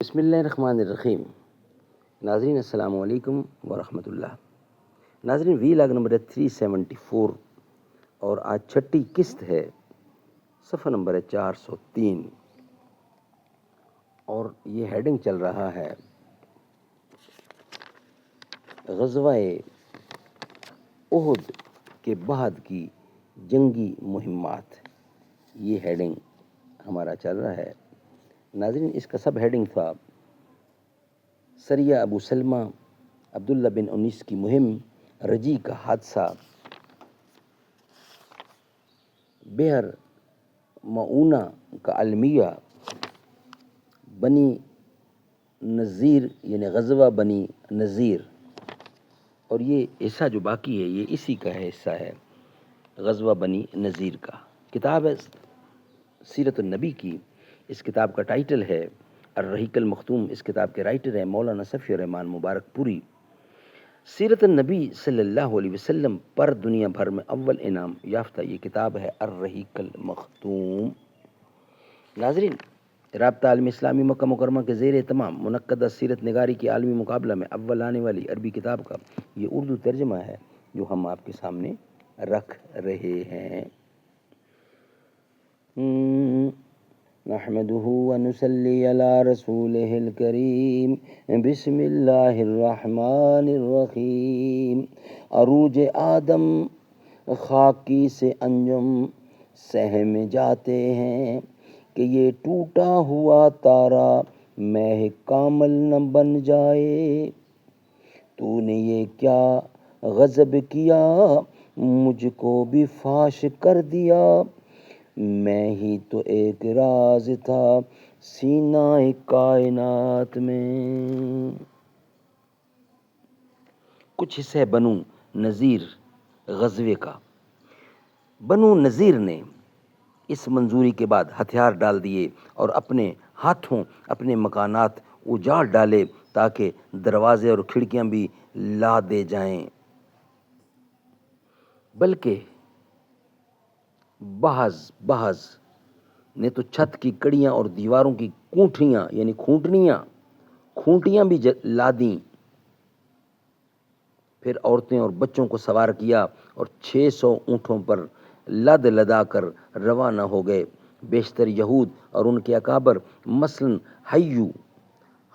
بسم اللہ الرحمن الرحیم۔ ناظرین السلام علیکم ورحمۃ اللہ۔ ناظرین وی لاگ نمبر 374 اور آج چھٹی قسط ہے، صفحہ نمبر ہے 403 اور یہ ہیڈنگ چل رہا ہے غزوہ احد کے بعد کی جنگی مہمات۔ یہ ہیڈنگ ہمارا چل رہا ہے ناظرین۔ اس کا سب ہیڈنگ تھا سریہ ابو سلمہ عبداللہ بن انیس کی مہم، رجی کا حادثہ، بحر معونہ کا المیہ، بنی نذیر یعنی غزوہ بنی نذیر، اور یہ حصہ جو باقی ہے یہ اسی کا حصہ ہے، غزوہ بنی نذیر کا۔ کتاب ہے سیرت النبی کی۔ اس کتاب کا ٹائٹل ہے الرحیق المختوم۔ اس کتاب کے رائٹر ہیں مولانا صفی الرحمان مبارک پوری۔ سیرت النبی صلی اللہ علیہ وسلم پر دنیا بھر میں اول انعام یافتہ یہ کتاب ہے الرحیق المختوم۔ ناظرین، رابطہ عالم اسلامی مکہ مکرمہ کے زیر اہتمام منعقدہ سیرت نگاری کے عالمی مقابلہ میں اول آنے والی عربی کتاب کا یہ اردو ترجمہ ہے جو ہم آپ کے سامنے رکھ رہے ہیں۔ نحمده ونصلي على رسوله الكريم بسم الله الرحمن الرحیم۔ عروج آدم خاکی سے انجم سہم جاتے ہیں کہ یہ ٹوٹا ہوا تارا مہ کامل نہ بن جائے۔ تو نے یہ کیا غضب کیا مجھ کو بھی فاش کر دیا، میں ہی تو ایک راز تھا سینہ کائنات میں۔ کچھ حصہ بنو نذیر غزوے کا۔ بنو نذیر نے اس منظوری کے بعد ہتھیار ڈال دیے اور اپنے ہاتھوں اپنے مکانات اجاڑ ڈالے تاکہ دروازے اور کھڑکیاں بھی لا دے جائیں، بلکہ بعض نے تو چھت کی کڑیاں اور دیواروں کی کونٹیاں یعنی کھونٹیاں بھی لا دیں۔ پھر عورتیں اور بچوں کو سوار کیا اور 600 اونٹوں پر لد لدا کر روانہ ہو گئے۔ بیشتر یہود اور ان کے اکابر مثلاً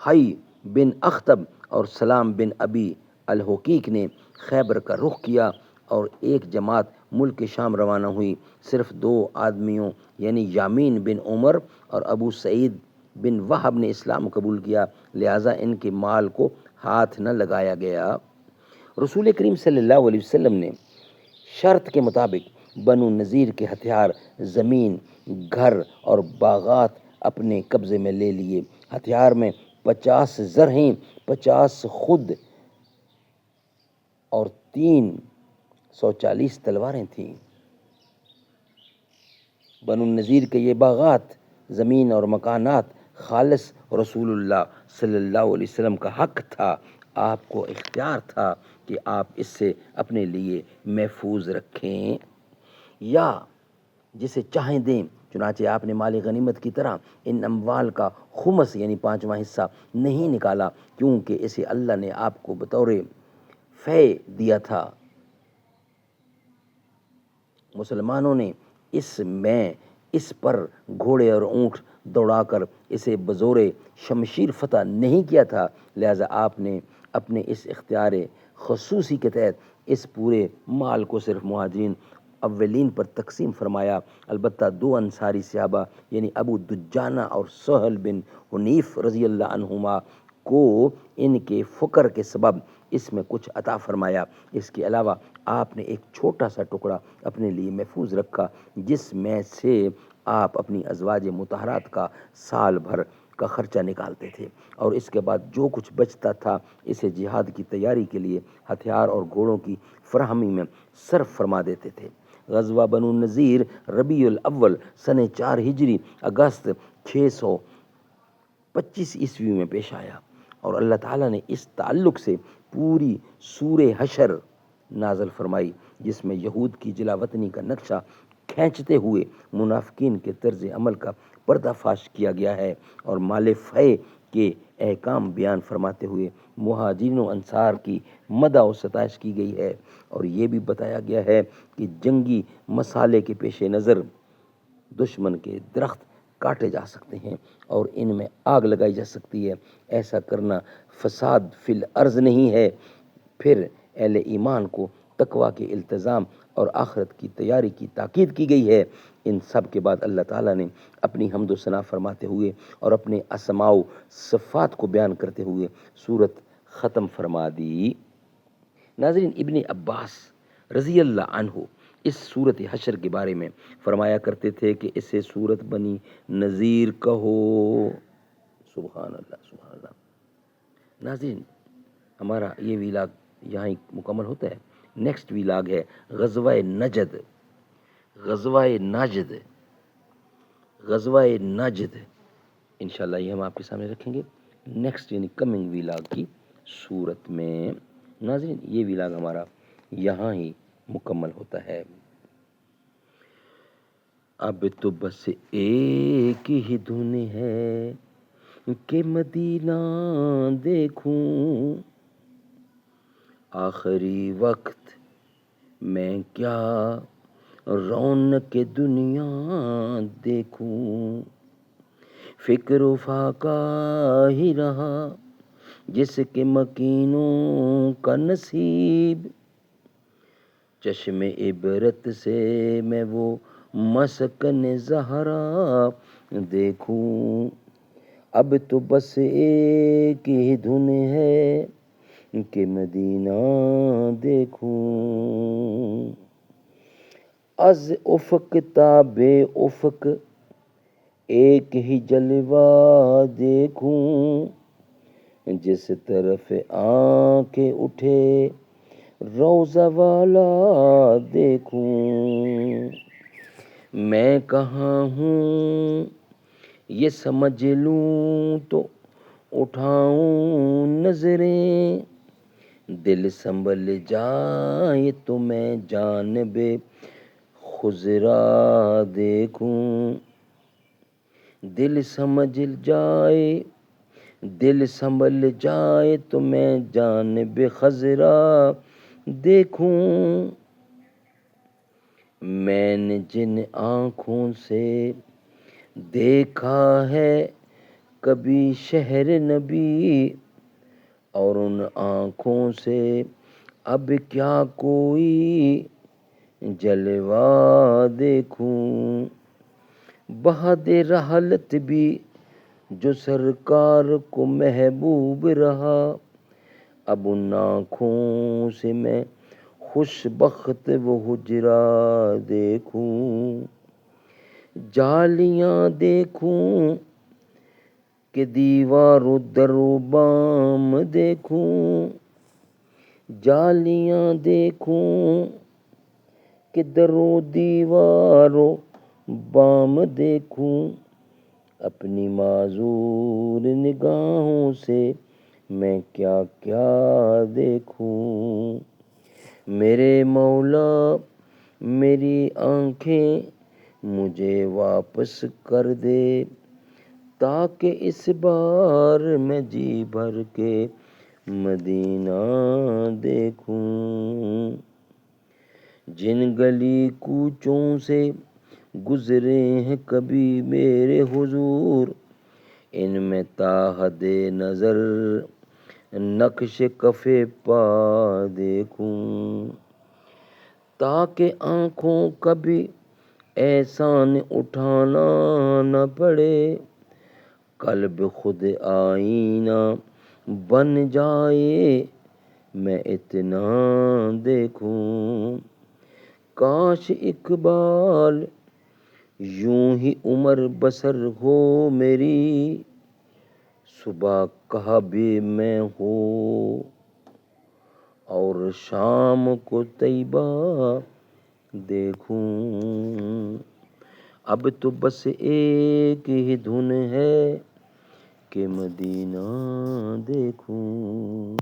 حی بن اخطب اور سلام بن ابی الحقیق نے خیبر کا رخ کیا اور ایک جماعت ملک شام روانہ ہوئی۔ صرف 2 آدمیوں یعنی یامین بن عمر اور ابو سعید بن وہب نے اسلام قبول کیا، لہٰذا ان کے مال کو ہاتھ نہ لگایا گیا۔ رسول کریم صلی اللہ علیہ وسلم نے شرط کے مطابق بنو نذیر کے ہتھیار، زمین، گھر اور باغات اپنے قبضے میں لے لیے۔ ہتھیار میں 50 زرہیں، 50 خود اور 340 تلواریں تھیں۔ بنو نذیر کے یہ باغات، زمین اور مکانات خالص رسول اللہ صلی اللہ علیہ وسلم کا حق تھا۔ آپ کو اختیار تھا کہ آپ اس سے اپنے لیے محفوظ رکھیں یا جسے چاہیں دیں۔ چنانچہ آپ نے مال غنیمت کی طرح ان اموال کا خمس یعنی 5واں حصہ نہیں نکالا، کیونکہ اسے اللہ نے آپ کو بطور فے دیا تھا۔ مسلمانوں نے اس پر گھوڑے اور اونٹ دوڑا کر اسے بزور شمشیر فتح نہیں کیا تھا، لہذا آپ نے اپنے اس اختیار خصوصی کے تحت اس پورے مال کو صرف مہاجرین اولین پر تقسیم فرمایا۔ البتہ 2 انصاری صحابہ یعنی ابو دجانہ اور سہل بن حنیف رضی اللہ عنہما کو ان کے فقر کے سبب اس میں کچھ عطا فرمایا۔ اس کے علاوہ آپ نے ایک چھوٹا سا ٹکڑا اپنے لیے محفوظ رکھا جس میں سے آپ اپنی ازواج مطہرات کا سال بھر کا خرچہ نکالتے تھے، اور اس کے بعد جو کچھ بچتا تھا اسے جہاد کی تیاری کے لیے ہتھیار اور گھوڑوں کی فراہمی میں صرف فرما دیتے تھے۔ غزوہ بنو نذیر ربیع الاول سنہ 4 ہجری اگست 625 عیسوی میں پیش آیا، اور اللہ تعالیٰ نے اس تعلق سے پوری سورہ حشر نازل فرمائی جس میں یہود کی جلا وطنی کا نقشہ کھینچتے ہوئے منافقین کے طرز عمل کا پردہ فاش کیا گیا ہے اور مال فے کے احکام بیان فرماتے ہوئے مہاجرین و انصار کی مدح و ستائش کی گئی ہے، اور یہ بھی بتایا گیا ہے کہ جنگی مسالے کے پیش نظر دشمن کے درخت کاٹے جا سکتے ہیں اور ان میں آگ لگائی جا سکتی ہے۔ ایسا کرنا فساد فی الارض نہیں ہے۔ پھر اہل ایمان کو تقوی کے التزام اور آخرت کی تیاری کی تاکید کی گئی ہے۔ ان سب کے بعد اللہ تعالیٰ نے اپنی حمد و ثنا فرماتے ہوئے اور اپنے اسماء و صفات کو بیان کرتے ہوئے سورت ختم فرما دی۔ ناظرین، ابن عباس رضی اللہ عنہ اس سورت حشر کے بارے میں فرمایا کرتے تھے کہ اسے سورت بنی نذیر کہو۔ سبحان اللہ، سبحان اللہ۔ ناظرین، ہمارا یہ ویلاگ یہاں ہی مکمل ہوتا ہے۔ نیکسٹ ویلاگ ہے غزوہ نجد، غزوہ ناجد، غزوہ نجد۔ انشاءاللہ یہ ہم آپ کے سامنے رکھیں گے نیکسٹ یعنی کمنگ ویلاگ کی صورت میں۔ ناظرین، یہ ویلاگ ہمارا یہاں ہی مکمل ہوتا ہے۔ اب تو بس ایک ہی دھن ہے کہ مدینہ دیکھوں، آخری وقت میں کیا رونق دنیا دیکھوں، فکر و فاقہ ہی رہا جس کے مکینوں کا نصیب، چشم عبرت سے میں وہ مسکن زہرا دیکھوں، اب تو بس ایک ہی دھن ہے کہ مدینہ دیکھوں، از افق تا بے افق ایک ہی جلوہ دیکھوں، جس طرف آنکھیں اٹھے روضہ والا دیکھوں، میں کہاں ہوں یہ سمجھ لوں تو اٹھاؤں نظریں، دل سنبھل جائے تو میں جانب خضرا دیکھوں، دل سنبھل جائے تو میں جانب خضرا دیکھوں، میں نے جن آنکھوں سے دیکھا ہے کبھی شہر نبی، اور ان آنکھوں سے اب کیا کوئی جلوہ دیکھوں، بعد رحلت بھی جو سرکار کو محبوب رہا، اب ان آنکھوں سے میں خوش بخت وہ حجرا دیکھوں، جالیاں دیکھوں کہ دیوار و در و بام دیکھوں، جالیاں دیکھوں کہ در و دیوار و بام دیکھوں، اپنی معذور نگاہوں سے میں کیا کیا دیکھوں، میرے مولا میری آنکھیں مجھے واپس کر دے، تاکہ اس بار میں جی بھر کے مدینہ دیکھوں، جن گلی کوچوں سے گزرے ہیں کبھی میرے حضور، ان میں تا حد نظر نقش کف پا دیکھوں، تاکہ آنکھوں کبھی احسان اٹھانا نہ پڑے، قلب خود آئینہ بن جائے میں اتنا دیکھوں، کاش اقبال یوں ہی عمر بسر ہو میری، صبح کہا بھی میں ہوں اور شام کو طیبہ دیکھوں، اب تو بس ایک ہی دھن ہے کہ مدینہ دیکھوں۔